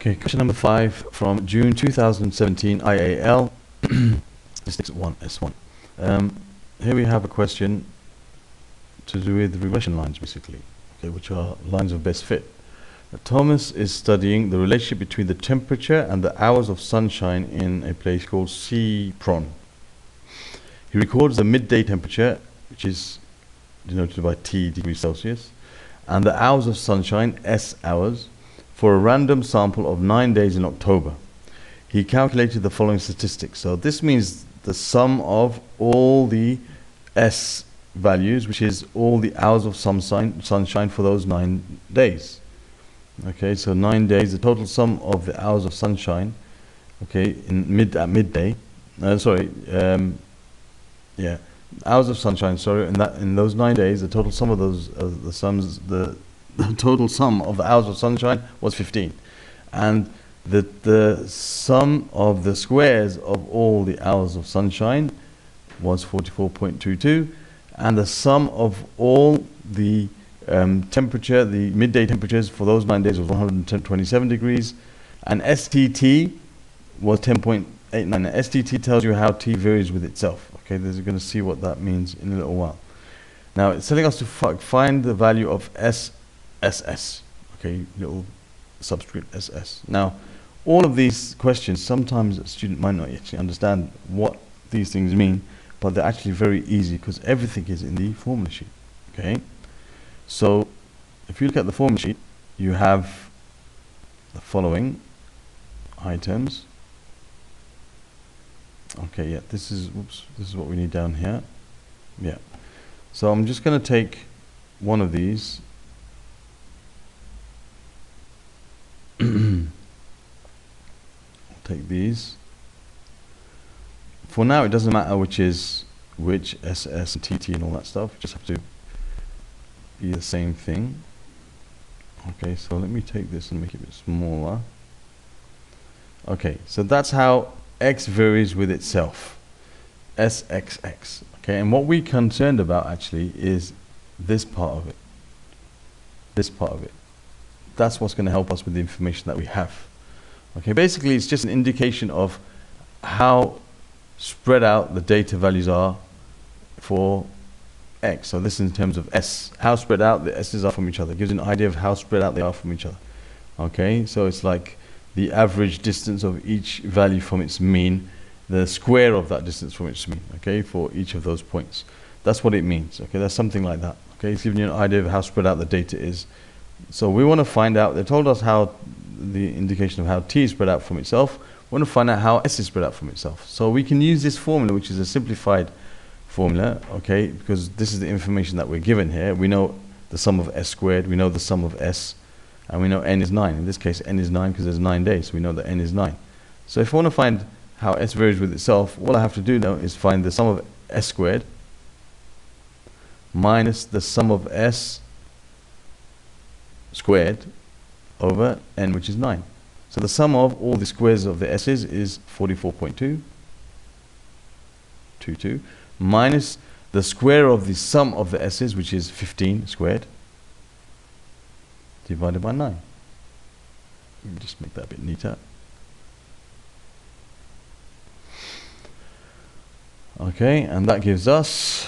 Okay, question number 5 from June 2017 IAL. This is S1. Here we have a question to do with regression lines, basically, okay, which are lines of best fit. Thomas is studying the relationship between the temperature and the hours of sunshine in a place called Cpron. He records the midday temperature, which is denoted by T degrees Celsius, and the hours of sunshine, S hours, for a random sample of 9 days in October. He calculated the following statistics. So this means the sum of all the S values, which is all the hours of sunshine for those 9 days. Okay, so 9 days, the total sum of the hours of sunshine, okay, at midday. Hours of sunshine. Sorry, in those 9 days, the total sum of those the total sum of the hours of sunshine was 15, and the sum of the squares of all the hours of sunshine was 44.22, and the sum of all the temperature, the midday temperatures for those 9 days was 127 degrees, and STT was 10.89. STT tells you how T varies with itself. Okay, you're going to see what that means in a little while. Now it's telling us to find the value of SS. Okay, little subscript SS. Now, all of these questions, sometimes a student might not actually understand what these things mean, but they're actually very easy because everything is in the formula sheet. Okay, so if you look at the formula sheet, you have the following items. Okay, yeah, this is what we need down here. Yeah, so I'm just going to take one of these. I'll take these. For now, it doesn't matter which is which, SS and TT and all that stuff. Just have to be the same thing. Okay, so let me take this and make it a bit smaller. Okay, so that's how X varies with itself. SXX. Okay, and what we're concerned about actually is this part of it. This part of it. That's what's going to help us with the information that we have. Okay, basically it's just an indication of how spread out the data values are for X. So this is in terms of S. How spread out the S's are from each other. It gives you an idea of how spread out they are from each other. Okay, so it's like the average distance of each value from its mean, the square of that distance from its mean, okay, for each of those points. That's what it means. Okay, that's something like that. Okay, it's giving you an idea of how spread out the data is. So we want to find out, they told us how the indication of how T is spread out from itself. We want to find out how S is spread out from itself. So we can use this formula, which is a simplified formula, okay, because this is the information that we're given here. We know the sum of S squared, we know the sum of S, and we know N is 9. In this case, N is 9 because there's 9 days, so we know that N is 9. So if I want to find how S varies with itself, all I have to do now is find the sum of S squared minus the sum of S squared over N, which is 9. So the sum of all the squares of the S's is 44.22 minus the square of the sum of the S's, which is 15 squared, divided by 9. Let me just make that a bit neater. Okay, and that gives us,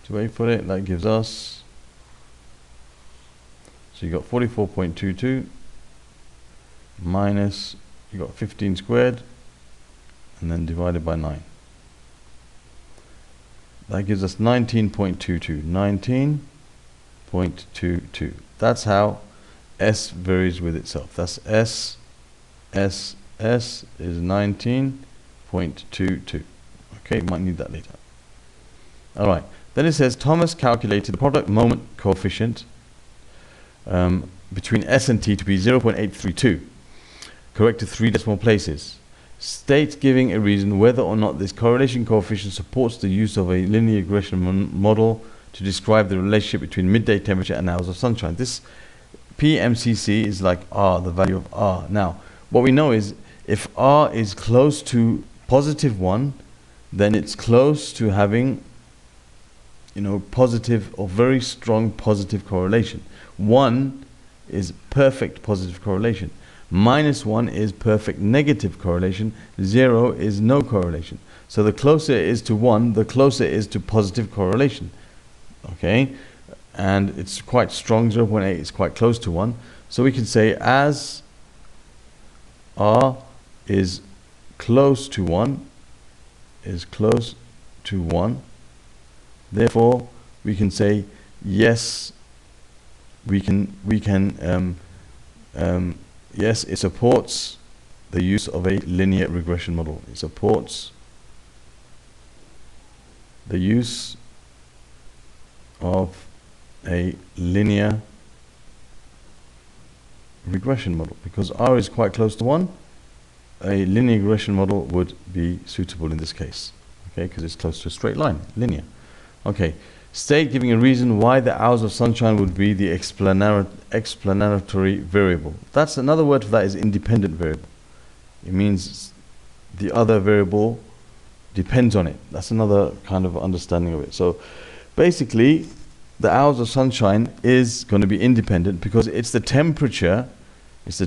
to wait for it, that gives us, so you got 44.22 minus, you got 15 squared, and then divided by 9. That gives us 19.22. 19.22. That's how S varies with itself. That's S is 19.22. Okay, you might need that later. Alright, then it says Thomas calculated the product moment coefficient between S and T to be 0.832, corrected 3 decimal places. State giving a reason whether or not this correlation coefficient supports the use of a linear regression model to describe the relationship between midday temperature and hours of sunshine. This PMCC is like R, the value of R. Now, what we know is if R is close to +1, then it's close to having, positive or very strong positive correlation. 1 is perfect positive correlation. -1 is perfect negative correlation. 0 is no correlation. So the closer it is to 1, the closer it is to positive correlation. Okay? And it's quite strong. 0.8 is quite close to 1. So we can say as R is close to 1, therefore we can say yes, yes, it supports the use of a linear regression model. It supports the use of a linear regression model. Because R is quite close to 1, a linear regression model would be suitable in this case. Okay, because it's close to a straight line, linear. Okay, state giving a reason why the hours of sunshine would be the explanatory variable. That's another word for that is independent variable. It means the other variable depends on it. That's another kind of understanding of it. So basically, the hours of sunshine is going to be independent because it's the temperature. The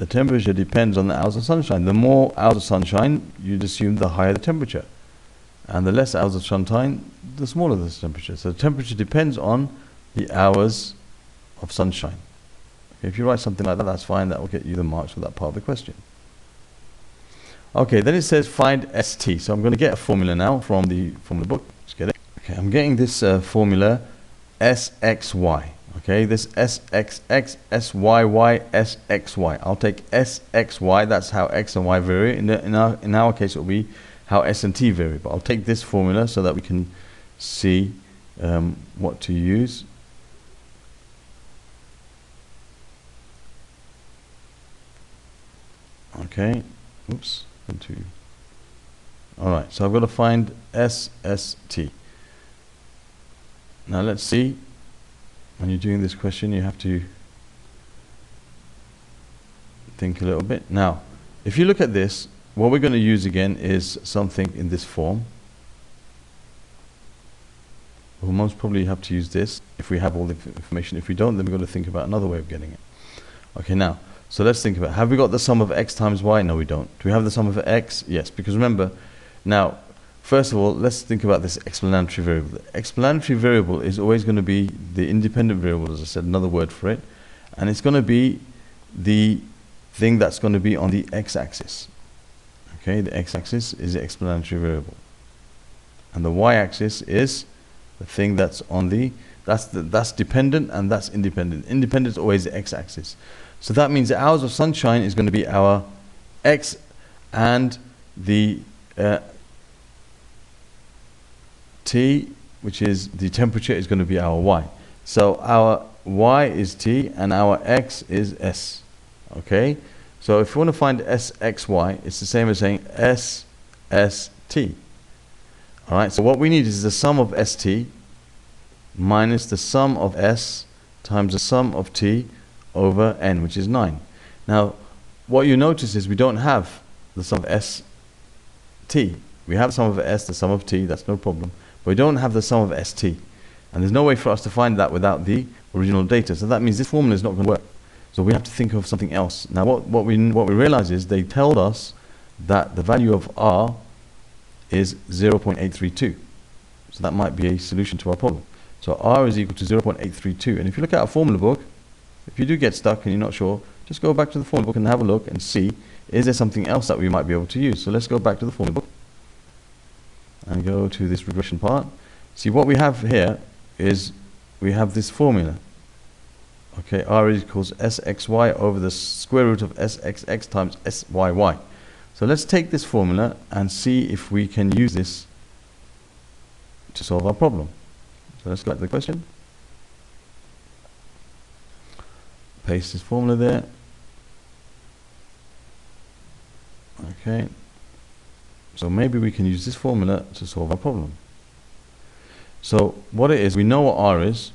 temperature depends on the hours of sunshine. The more hours of sunshine, you'd assume the higher the temperature. And the less hours of sunshine, the smaller the temperature. So the temperature depends on the hours of sunshine. Okay, if you write something like that, that's fine. That will get you the marks for that part of the question. Okay, then it says find ST. So I'm going to get a formula now from the book. Let's get it. Okay, I'm getting this formula SXY. Okay, this SXX, SYY, SXY. I'll take SXY, that's how X and Y vary. In our case, it will be how S and T vary. But I'll take this formula so that we can see what to use. Okay, oops. Alright, so I've got to find SST. Now let's see. When you're doing this question, you have to think a little bit. Now, if you look at this, what we're going to use again is something in this form. We'll most probably have to use this if we have all the information. If we don't, then we're going to think about another way of getting it. Okay, now, so let's think about it. Have we got the sum of x times y? No, we don't. Do we have the sum of x? Yes, because remember, now, first of all, let's think about this explanatory variable. The explanatory variable is always going to be the independent variable, as I said, another word for it. And it's going to be the thing that's going to be on the x-axis. Okay, the x-axis is the explanatory variable. And the y-axis is the thing that's on the, that's dependent and that's independent. Independent is always the x-axis. So that means the hours of sunshine is going to be our x, and the T, which is the temperature, is going to be our y. So our y is T and our x is S. Okay? So if you want to find SXY, it's the same as saying SST. Alright, so what we need is the sum of ST minus the sum of S times the sum of T over N, which is 9. Now, what you notice is we don't have the sum of ST. We have the sum of S, the sum of T, that's no problem. But we don't have the sum of ST. And there's no way for us to find that without the original data. So that means this formula is not going to work. So we have to think of something else. Now, what we realize is they told us that the value of R is 0.832. So that might be a solution to our problem. So R is equal to 0.832. And if you look at our formula book, if you do get stuck and you're not sure, just go back to the formula book and have a look and see, is there something else that we might be able to use? So let's go back to the formula book and go to this regression part. See, what we have here is we have this formula. Okay, R equals SXY over the square root of SXX times SYY. So let's take this formula and see if we can use this to solve our problem. So let's go back to the question. Paste this formula there. Okay. So maybe we can use this formula to solve our problem. So what it is, we know what R is.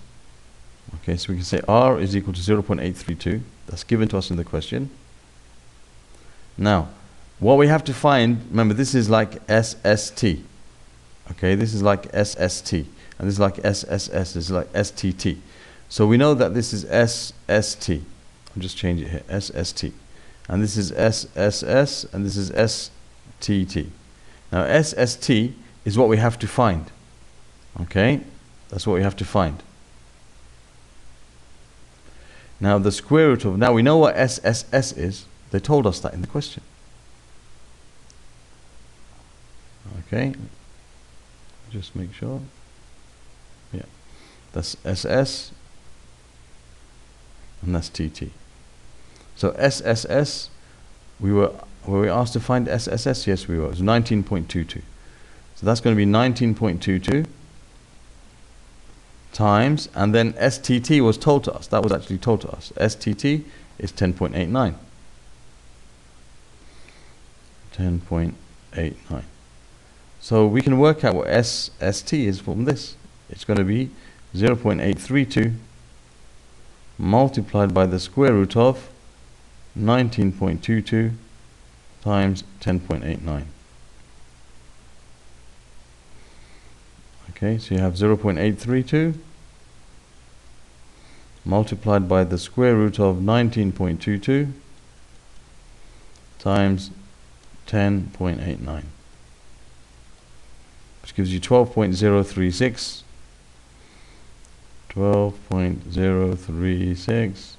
Okay, so we can say R is equal to 0.832. That's given to us in the question. Now, what we have to find, remember this is like SST. Okay, this is like SST. and this is like SSS, this is like STT. So we know that this is SST. I'll just change it here, SST. And this is SSS, and this is STT. Now SST is what we have to find. Okay, that's what we have to find. Now the square root of, now we know what SSS is. They told us that in the question. Okay, just make sure. Yeah, that's SS, and that's TT. So SSS, were we asked to find SSS? Yes, we were. It was 19.22. So that's going to be 19.22 times, and then STT was told to us. That was actually told to us. STT is 10.89. 10.89. So we can work out what SST is from this. It's going to be 0.832 multiplied by the square root of 19.22 times 10.89. Okay, so you have 0.832 multiplied by the square root of 19.22 times 10.89, which gives you 12.036. 12.036,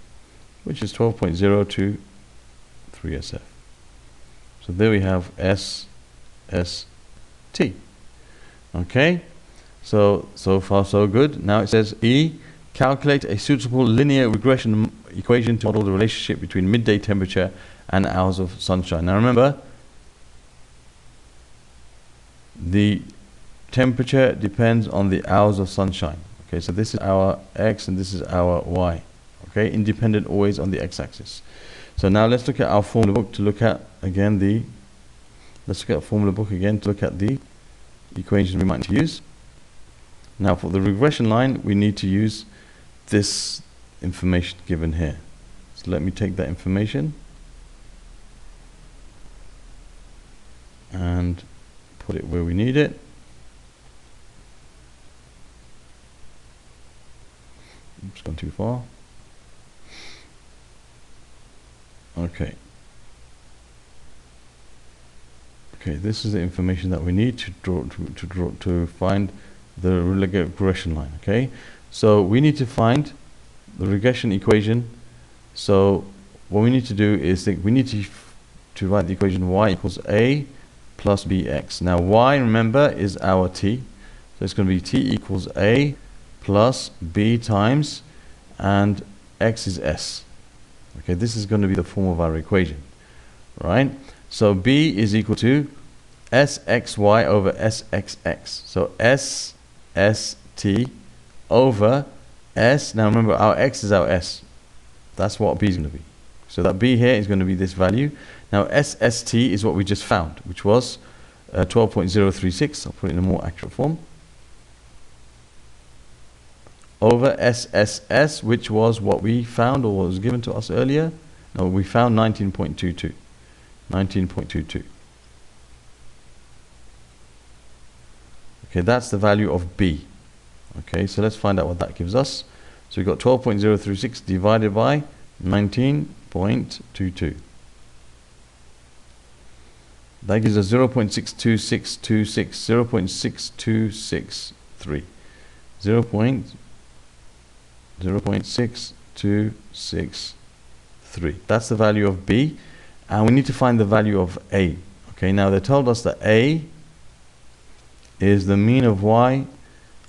which is 12.023 SF. So there we have SST. Okay, so far so good. Now it says E, calculate a suitable linear regression equation to model the relationship between midday temperature and hours of sunshine. Now remember, the temperature depends on the hours of sunshine. Okay, so this is our X and this is our Y. Okay, independent always on the X-axis. So now let's look at our formula book to look at again the equation we might use. Now for the regression line, we need to use this information given here. So let me take that information and put it where we need it. It's gone too far. Okay. Okay, this is the information that we need to find the regression line. Okay, so we need to find the regression equation. So what we need to do is we need to write the equation y equals a plus bx. Now y, remember, is our t, so it's going to be t equals a plus b times, and x is s. Okay, this is going to be the form of our equation, right? So b is equal to sxy over sxx. So sst over s. Now remember, our x is our s. That's what b is going to be. So that b here is going to be this value. Now sst is what we just found, which was 12.036. I'll put it in a more accurate form. Over SSS, which was what we found or was given to us earlier. No, we found 19.22. 19.22. Okay, that's the value of B. Okay, so let's find out what that gives us. So we've got 12.036 divided by 19.22. That gives us 0.62626, 0.6263. 0.6263. That's the value of B, and we need to find the value of A. Okay, now they told us that A is the mean of Y.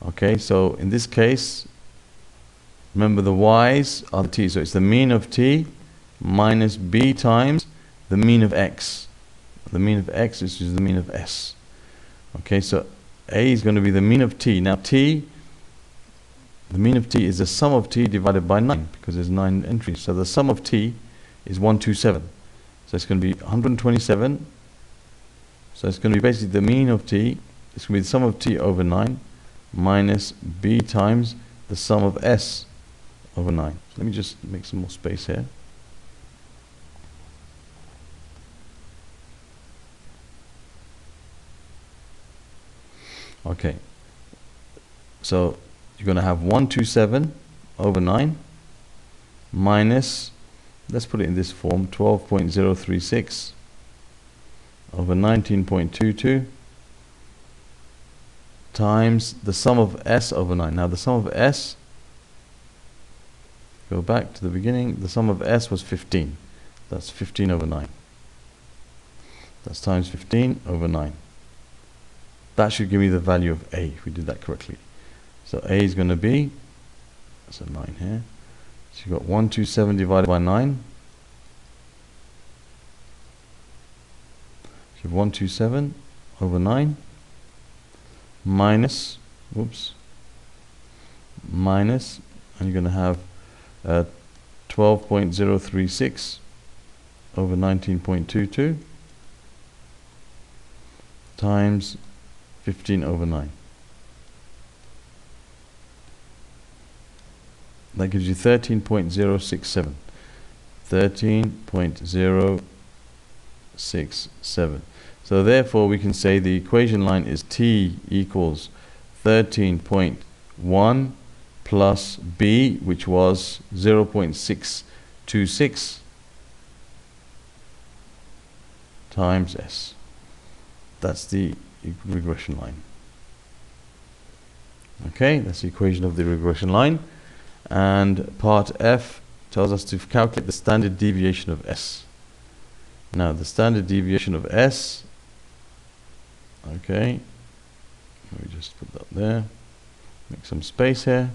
Okay, so in this case, remember the Y's are the T, so it's the mean of T minus B times the mean of X. The mean of X is the mean of S. Okay, so A is going to be the mean of T. Now T, the mean of T is the sum of T divided by 9, because there's 9 entries. So the sum of T is 127. So it's going to be 127. So it's going to be basically the mean of T. It's going to be the sum of T over 9 minus B times the sum of S over 9. So let me just make some more space here. Okay. So you're going to have 127 over 9 minus, let's put it in this form, 12.036 over 19.22 times the sum of s over 9. Now the sum of s, go back to the beginning, the sum of s was 15. That's 15 over 9. That's times 15 over 9. That should give me the value of a, if we did that correctly. So a is going to be, that's a 9 here. So you've got 127 divided by 9. So you have 127 over 9 minus, minus, and you're going to have 12.036 over 19.22 times 15 over 9. That gives you 13.067. 13.067. So therefore we can say the equation line is t equals 13.1 plus b, which was 0.626 times s. That's the regression line. Okay, that's the equation of the regression line. And part F tells us to calculate the standard deviation of S. Now the standard deviation of S, okay, let me just put that there, make some space here.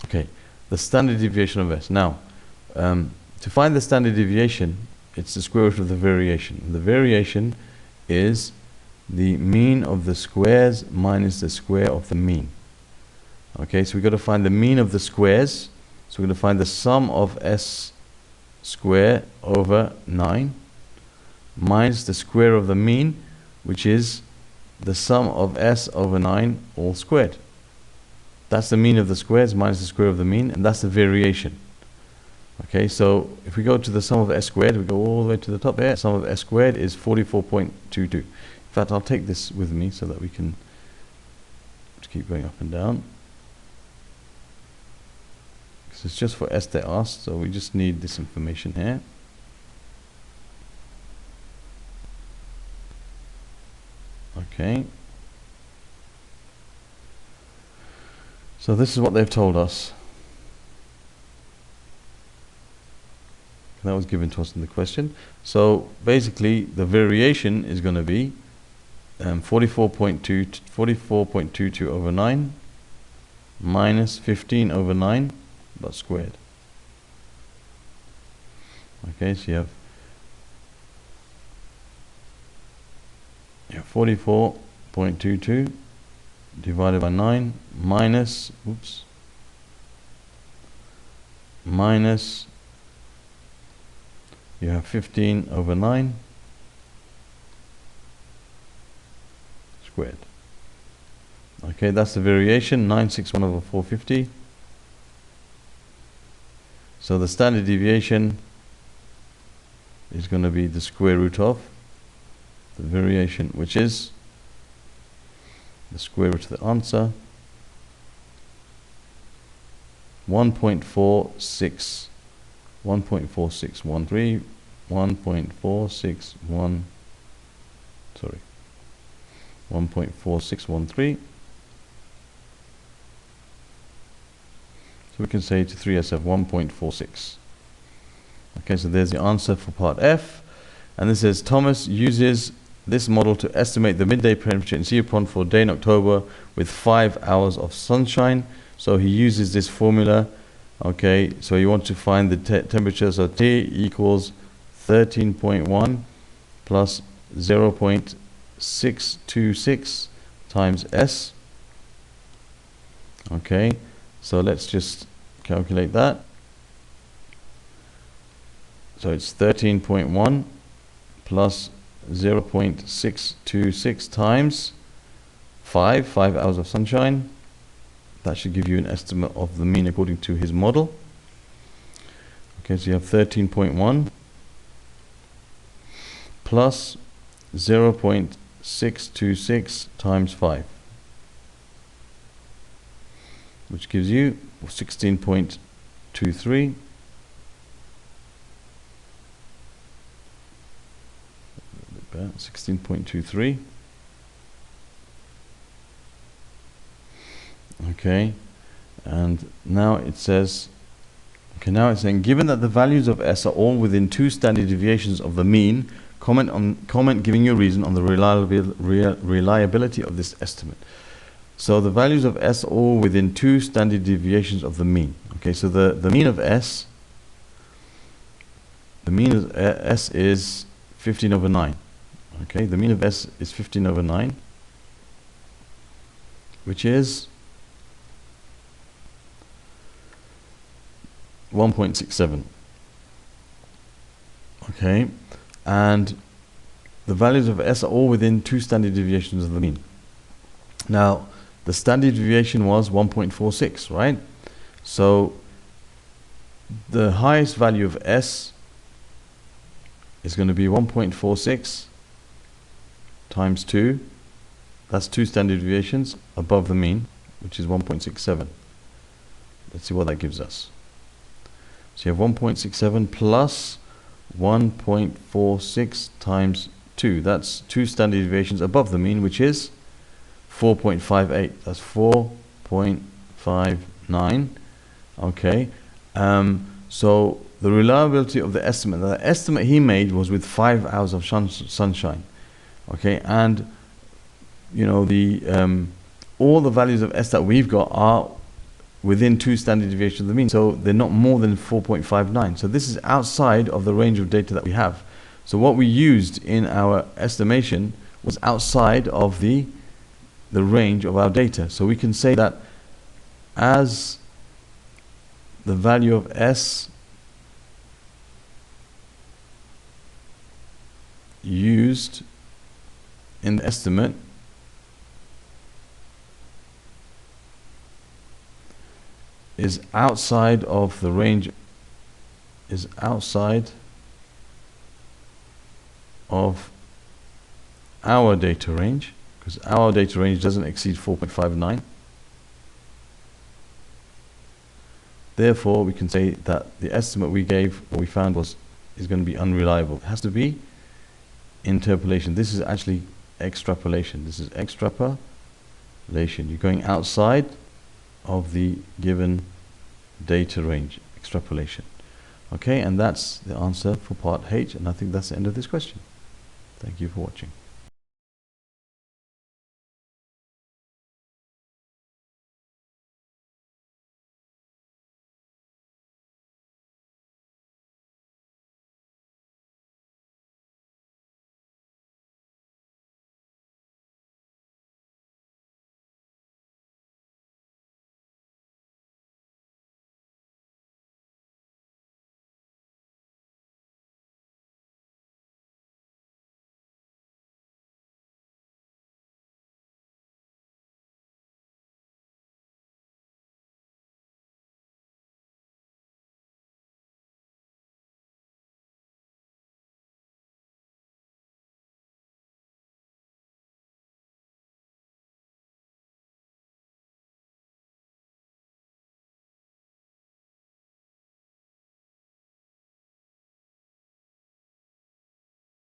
Okay, the standard deviation of S. Now, to find the standard deviation, it's the square root of the variation. The variation is the mean of the squares minus the square of the mean. Okay, so we've got to find the mean of the squares. So we're going to find the sum of s square over 9 minus the square of the mean, which is the sum of s over 9 all squared. That's the mean of the squares minus the square of the mean, and that's the variation. Okay, so if we go to the sum of s squared, we go all the way to the top here. Sum of s squared is 44.22. In fact, I'll take this with me so that we can keep going up and down. Because it's just for s they asked, so we just need this information here. Okay. So this is what they've told us. That was given to us in the question. So basically the variation is going to be 44.22 over 9 minus 15 over 9 but squared. Okay, so you have 44.22 divided by 9 minus you have 15 over 9 squared. Okay, that's the variation, 961 over 450. So the standard deviation is going to be the square root of the variation, which is the square root of the answer, 1.4613, 1.4613. So we can say to 3SF 1.46. Okay, so there's the answer for part F. And this says Thomas uses this model to estimate the midday temperature in Sea Pond for a day in October with 5 hours of sunshine. So he uses this formula. Okay, so you want to find the temperature. So T equals 13.1 plus 0.626 times S. Okay, so let's just calculate that. So it's 13.1 plus 0.626 times 5 hours of sunshine. That should give you an estimate of the mean according to his model. Okay, so you have 13.1 plus 0.626 times 5, which gives you 16.23. 16.23. Okay, and now it says, okay, now it's saying, given that the values of S are all within 2 standard deviations of the mean, comment giving you a reason on the reliability of this estimate. So the values of S are all within 2 standard deviations of the mean. Okay, so the mean of S, the mean of S is 15/9. Okay, the mean of S is 15/9, which is 1.67. Okay, and the values of S are all within 2 standard deviations of the mean. Now, the standard deviation was 1.46, right? So the highest value of S is going to be 1.46 times 2. That's 2 standard deviations above the mean, which is 1.67. Let's see what that gives us. So you have 1.67 plus 1.46 times 2. That's 2 standard deviations above the mean, which is 4.58. That's 4.59. Okay. So the reliability of the estimate he made was with 5 hours of sunshine. Okay, and you know all the values of S that we've got are within 2 standard deviations of the mean, so they're not more than 4.59. So this is outside of the range of data that we have. So what we used in our estimation was outside of the range of our data. So we can say that as the value of S used in the estimate is outside of the range, is outside of our data range, because our data range doesn't exceed 4.59. Therefore, we can say that the estimate we gave, what we found is going to be unreliable. It has to be interpolation. This is actually extrapolation. This is extrapolation. You're going outside of the given data range. Extrapolation. Okay, and that's the answer for part H, and I think that's the end of this question. Thank you for watching.